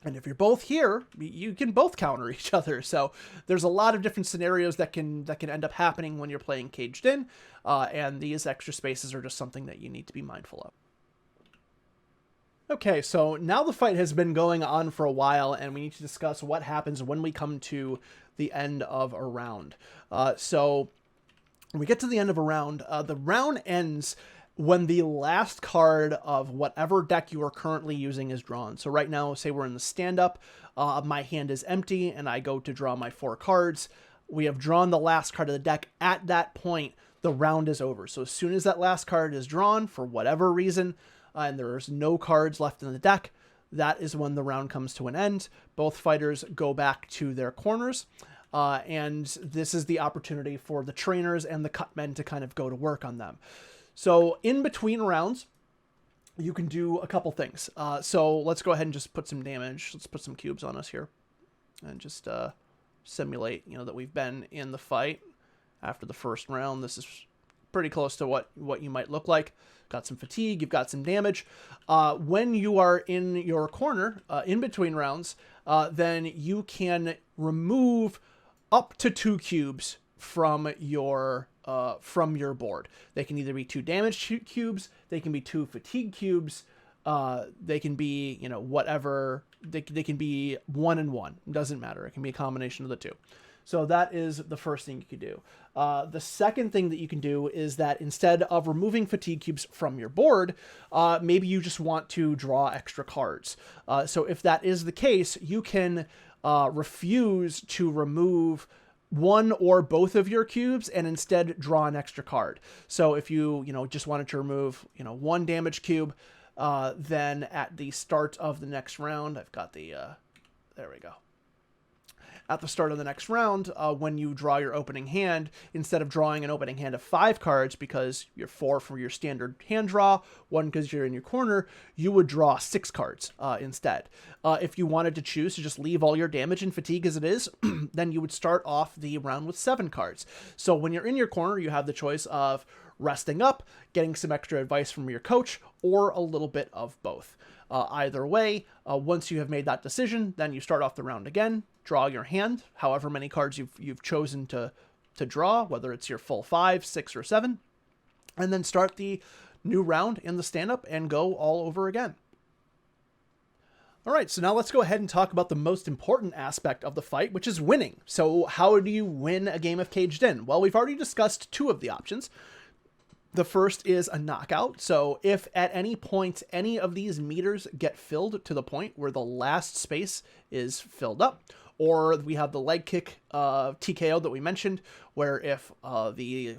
And if you're both here, you can both counter each other. So there's a lot of different scenarios that can end up happening when you're playing Caged In, and these extra spaces are just something that you need to be mindful of. Okay, so now the fight has been going on for a while, and we need to discuss what happens when we come to the end of a round. So when we get to the end of a round, the round ends when the last card of whatever deck you are currently using is drawn. So right now, say we're in the stand-up, my hand is empty, and I go to draw my 4 cards. We have drawn the last card of the deck. At that point, the round is over. So as soon as that last card is drawn, for whatever reason, and there's no cards left in the deck, that is when the round comes to an end. Both fighters go back to their corners, and this is the opportunity for the trainers and the cutmen to kind of go to work on them. So in between rounds, you can do a couple things. So let's go ahead and just put some damage. Let's put some cubes on us here and just simulate, you know, that we've been in the fight after the first round. This is pretty close to what you might look like. Got some fatigue, you've got some damage. When you are in your corner, in between rounds, then you can remove up to 2 cubes from your board. They can either be 2 damage cubes, they can be 2 fatigue cubes, they can be, you know, whatever, they can be 1 and 1. It doesn't matter. It can be a combination of the 2. So that is the first thing you could do. The second thing that you can do is that instead of removing fatigue cubes from your board, maybe you just want to draw extra cards. So if that is the case, you can refuse to remove one or both of your cubes and instead draw an extra card. So if you just wanted to remove, 1 damage cube, then at the start of the next round, I've got the, there we go. At the start of the next round, when you draw your opening hand, instead of drawing an opening hand of 5 cards because you're 4 for your standard hand draw, 1 because you're in your corner, you would draw 6 cards instead. If you wanted to choose to just leave all your damage and fatigue as it is, then you would start off the round with 7 cards. So when you're in your corner, you have the choice of resting up, getting some extra advice from your coach, or a little bit of both. Either way, once you have made that decision, then you start off the round again, draw your hand, however many cards you've chosen to draw, whether it's your full 5, 6, or 7, and then start the new round in the stand-up and go all over again. All right, so now let's go ahead and talk about the most important aspect of the fight, which is winning. So how do you win a game of Caged In? Well, we've already discussed 2 of the options. The first is a knockout. So if at any point any of these meters get filled to the point where the last space is filled up, or we have the leg kick TKO that we mentioned, where if the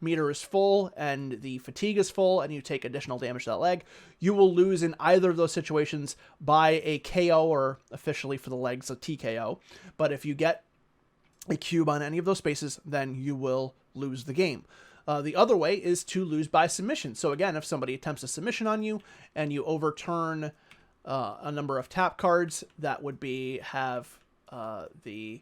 meter is full and the fatigue is full and you take additional damage to that leg, you will lose in either of those situations by a KO, or officially for the legs a TKO. But if you get a cube on any of those spaces, then you will lose the game. The other way is to lose by submission. So again, if somebody attempts a submission on you and you overturn a number of tap cards, that would have the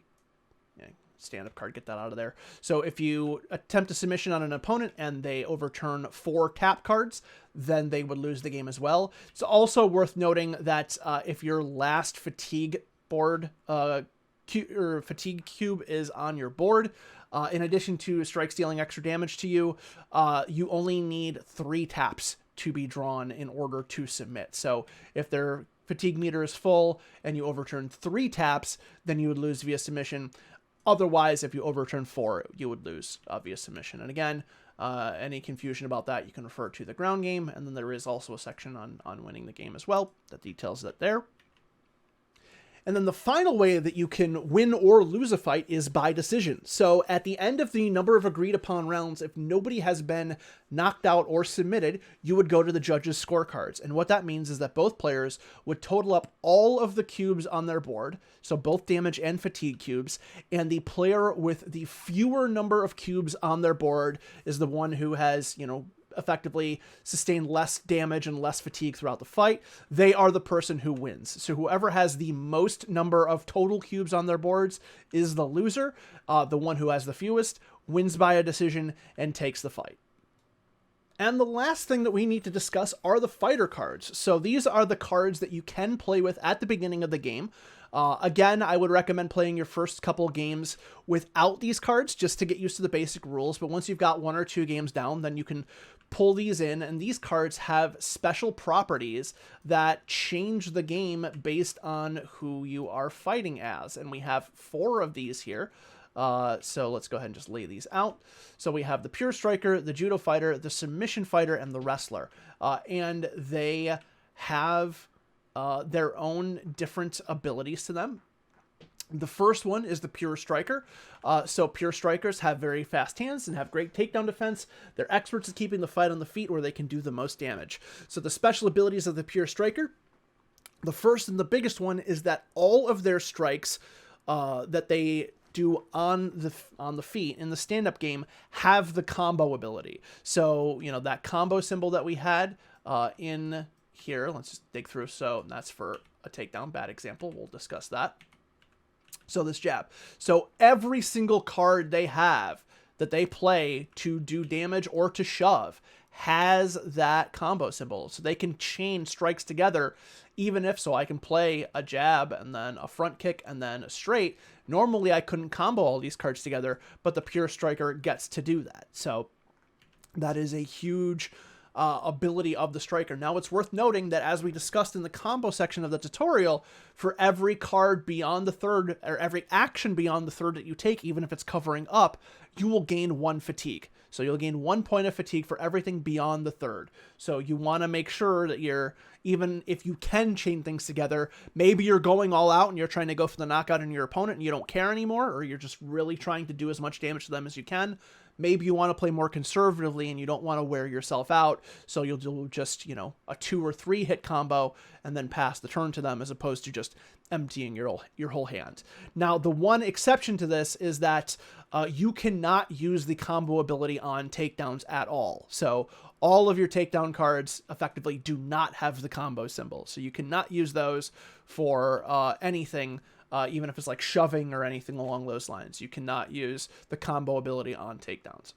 stand-up card, get that out of there. So if you attempt a submission on an opponent and they overturn 4 tap cards, then they would lose the game as well. It's also worth noting that if your last fatigue board or fatigue cube is on your board, in addition to strikes dealing extra damage to you, you only need 3 taps to be drawn in order to submit. So if their fatigue meter is full and you overturn 3 taps, then you would lose via submission. Otherwise, if you overturn 4, you would lose via submission. And again, any confusion about that, you can refer to the ground game. And then there is also a section on winning the game as well that details that there. And then the final way that you can win or lose a fight is by decision. So at the end of the number of agreed upon rounds, if nobody has been knocked out or submitted, you would go to the judges' scorecards. And what that means is that both players would total up all of the cubes on their board, so both damage and fatigue cubes, and the player with the fewer number of cubes on their board is the one who has, effectively sustain less damage and less fatigue throughout the fight. They are the person who wins. So whoever has the most number of total cubes on their boards is the loser. The one who has the fewest wins by a decision and takes the fight. And the last thing that we need to discuss are the fighter cards. So these are the cards that you can play with at the beginning of the game. Again, I would recommend playing your first couple games without these cards just to get used to the basic rules. But once you've got 1 or 2 games down, then you can pull these in. And these cards have special properties that change the game based on who you are fighting as. And we have 4 of these here. So let's go ahead and just lay these out. So we have the Pure Striker, the Judo Fighter, the Submission Fighter, and the Wrestler. And they have their own different abilities to them. The first one is the Pure Striker. So Pure Strikers have very fast hands and have great takedown defense. They're experts at keeping the fight on the feet where they can do the most damage. So the special abilities of the Pure Striker, the first and the biggest one is that all of their strikes that they do on the feet in the stand-up game have the combo ability. So, that combo symbol that we had in here, let's just dig through. So that's for a takedown, bad example. We'll discuss that. So this jab. So every single card they have that they play to do damage or to shove has that combo symbol. So they can chain strikes together, even if, so I can play a jab and then a front kick and then a straight. Normally I couldn't combo all these cards together, but the Pure Striker gets to do that. So that is a huge ability of the striker. Now it's worth noting that as we discussed in the combo section of the tutorial, for every card beyond the third, or every action beyond the third that you take, even if it's covering up, you will gain 1 fatigue. So you'll gain 1 point of fatigue for everything beyond the third. So you want to make sure that you're, even if you can chain things together, maybe you're going all out and you're trying to go for the knockout in your opponent and you don't care anymore, or you're just really trying to do as much damage to them as you can. Maybe you want to play more conservatively and you don't want to wear yourself out, so you'll do just, a 2 or 3 hit combo and then pass the turn to them, as opposed to just emptying your whole hand. Now, the one exception to this is that you cannot use the combo ability on takedowns at all. So all of your takedown cards effectively do not have the combo symbol. So you cannot use those for anything. Even if it's like shoving or anything along those lines, you cannot use the combo ability on takedowns.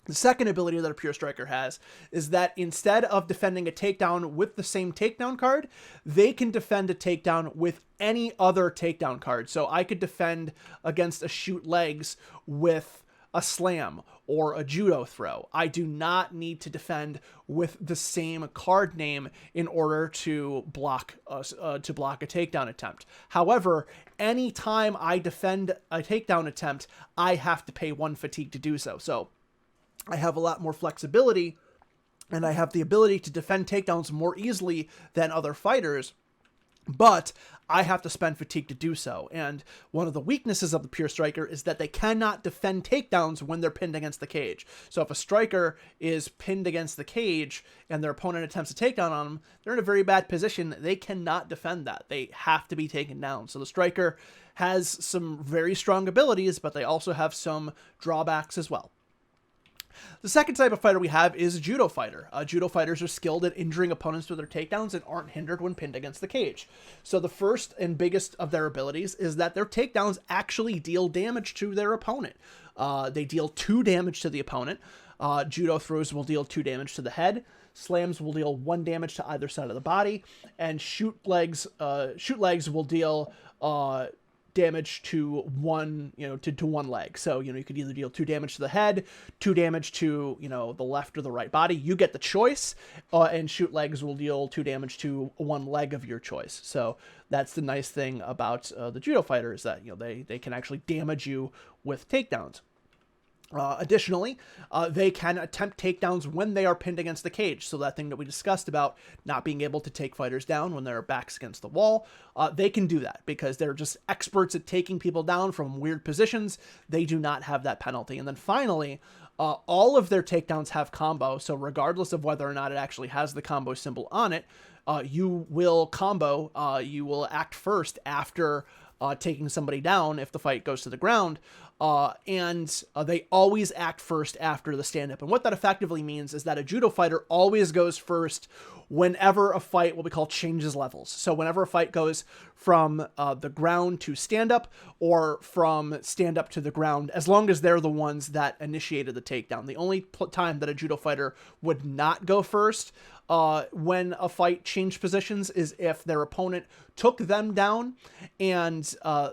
The second ability that a Pure Striker has is that instead of defending a takedown with the same takedown card, they can defend a takedown with any other takedown card. So I could defend against a shoot legs with a slam or a judo throw. I do not need to defend with the same card name in order to block a takedown attempt. However, anytime I defend a takedown attempt, I have to pay 1 fatigue to do so. So I have a lot more flexibility, and I have the ability to defend takedowns more easily than other fighters, but I have to spend fatigue to do so. And one of the weaknesses of the Pure Striker is that they cannot defend takedowns when they're pinned against the cage. So if a striker is pinned against the cage and their opponent attempts a takedown on them, they're in a very bad position. They cannot defend that. They have to be taken down. So the striker has some very strong abilities, but they also have some drawbacks as well. The second type of fighter we have is Judo Fighter. Judo Fighters are skilled at injuring opponents with their takedowns and aren't hindered when pinned against the cage. So the first and biggest of their abilities is that their takedowns actually deal damage to their opponent. They deal 2 damage to the opponent. Judo throws will deal 2 damage to the head. Slams will deal 1 damage to either side of the body. And shoot legs will deal damage to one, to one leg. So, you could either deal 2 damage to the head, 2 damage to, the left or the right body. You get the choice, and shoot legs will deal 2 damage to 1 leg of your choice. So that's the nice thing about the Judo Fighter, is that, they can actually damage you with takedowns. Additionally, they can attempt takedowns when they are pinned against the cage. So that thing that we discussed about not being able to take fighters down when their backs against the wall, they can do that because they're just experts at taking people down from weird positions. They do not have that penalty. And then finally, all of their takedowns have combo. So regardless of whether or not it actually has the combo symbol on it, you will combo. You will act first after taking somebody down if the fight goes to the ground. And they always act first after the stand-up. And what that effectively means is that a judo fighter always goes first whenever a fight, what we call, changes levels. So whenever a fight goes from the ground to stand-up or from stand-up to the ground, as long as they're the ones that initiated the takedown. The only time that a judo fighter would not go first when a fight changed positions is if their opponent took them down and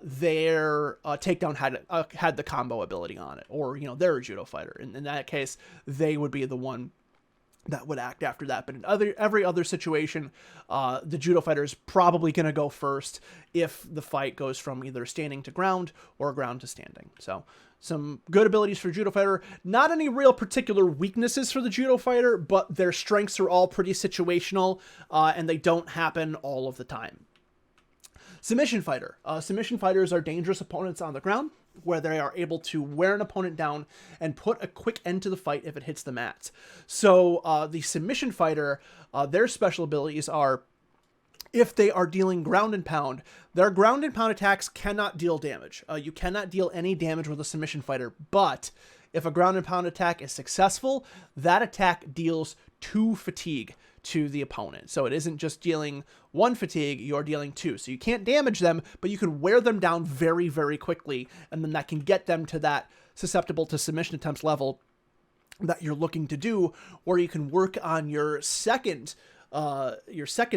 their takedown had the combo ability on it, or they're a judo fighter. In that case, they would be the one that would act after that. But in every other situation, the judo fighter is probably going to go first if the fight goes from either standing to ground or ground to standing. So some good abilities for judo fighter. Not any real particular weaknesses for the judo fighter, but their strengths are all pretty situational, and they don't happen all of the time. Submission fighter. Submission fighters are dangerous opponents on the ground, where they are able to wear an opponent down and put a quick end to the fight if it hits the mat. So the submission fighter, their special abilities are, if they are dealing ground and pound, their ground and pound attacks cannot deal damage. You cannot deal any damage with a submission fighter, but if a ground and pound attack is successful, that attack deals 2 fatigue to the opponent. So it isn't just dealing 1 fatigue, you're dealing 2. So you can't damage them, but you can wear them down very, very quickly, and then that can get them to that susceptible to submission attempts level that you're looking to do, or you can work on your second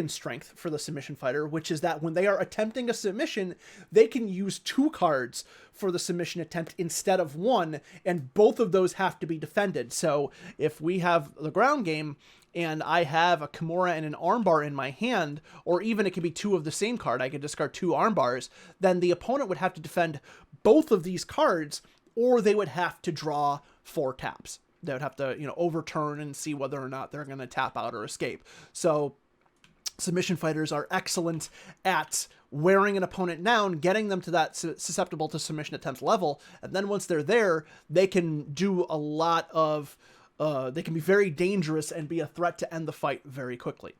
strength for the submission fighter, which is that when they are attempting a submission, they can use 2 cards for the submission attempt instead of 1, and both of those have to be defended. So if we have the ground game and I have a Kimura and an armbar in my hand, or even it could be 2 of the same card, I could discard 2 armbars, then the opponent would have to defend both of these cards, or they would have to draw 4 taps. They would have to, overturn and see whether or not they're going to tap out or escape. So submission fighters are excellent at wearing an opponent down, getting them to that susceptible to submission attempts level. And then once they're there, they can do a lot of, they can be very dangerous and be a threat to end the fight very quickly.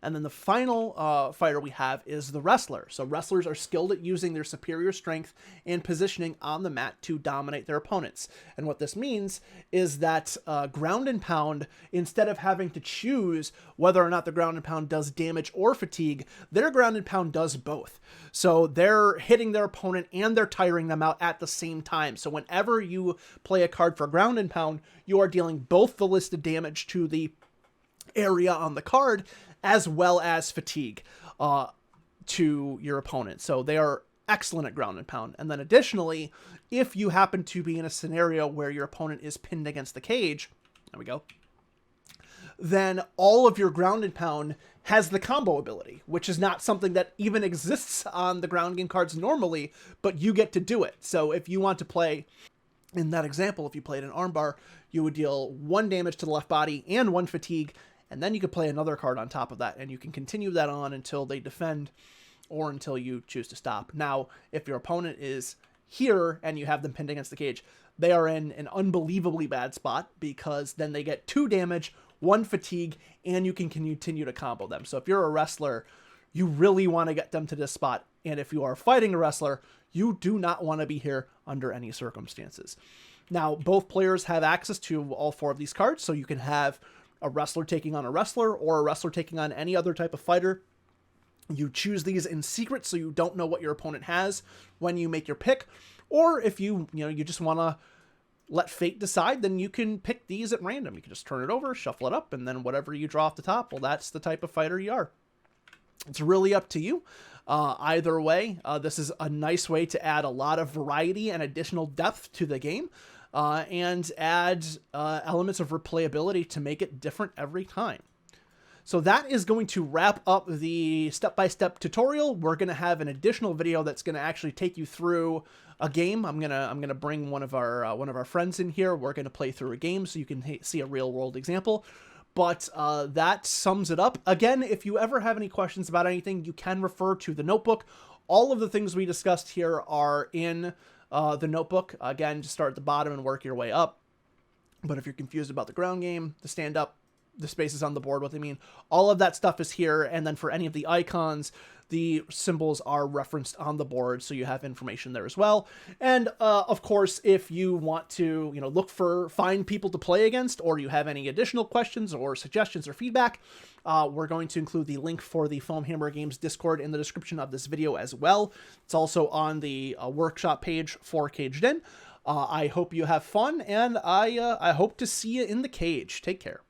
And then the final fighter we have is the wrestler. So wrestlers are skilled at using their superior strength and positioning on the mat to dominate their opponents. And what this means is that ground and pound, instead of having to choose whether or not the ground and pound does damage or fatigue, their ground and pound does both. So they're hitting their opponent and they're tiring them out at the same time. So whenever you play a card for ground and pound, you are dealing both the listed damage to the area on the card as well as fatigue to your opponent. So they are excellent at ground and pound. And then additionally, if you happen to be in a scenario where your opponent is pinned against the cage, there we go, then all of your ground and pound has the combo ability, which is not something that even exists on the ground game cards normally, but you get to do it. So if you want to play, in that example, if you played an armbar, you would deal 1 damage to the left body and 1 fatigue, and then you could play another card on top of that, and you can continue that on until they defend or until you choose to stop. Now, if your opponent is here and you have them pinned against the cage, they are in an unbelievably bad spot because then they get 2 damage, 1 fatigue, and you can continue to combo them. So if you're a wrestler, you really want to get them to this spot. And if you are fighting a wrestler, you do not want to be here under any circumstances. Now, both players have access to all 4 of these cards, so you can have a wrestler taking on a wrestler or a wrestler taking on any other type of fighter. You choose these in secret so you don't know what your opponent has when you make your pick. Or if you just want to let fate decide, then you can pick these at random. You can just turn it over, shuffle it up, and then whatever you draw off the top, well, that's the type of fighter you are. It's really up to you. Either way, this is a nice way to add a lot of variety and additional depth to the game. And add elements of replayability to make it different every time. So that is going to wrap up the step-by-step tutorial. We're going to have an additional video that's going to actually take you through a game. I'm gonna bring one of our friends in here. We're going to play through a game so you can see a real-world example. But that sums it up. Again, if you ever have any questions about anything, you can refer to the notebook. All of the things we discussed here are in the notebook. Again, just start at the bottom and work your way up. But if you're confused about the ground game, the stand-up, the spaces on the board, what they mean, all of that stuff is here. And then for any of the icons, the symbols are referenced on the board, so you have information there as well. And of course, if you want to, find people to play against, or you have any additional questions or suggestions or feedback, we're going to include the link for the Foam Hammer Games Discord in the description of this video as well. It's also on the workshop page for Caged In. I hope you have fun, and I hope to see you in the cage. Take care.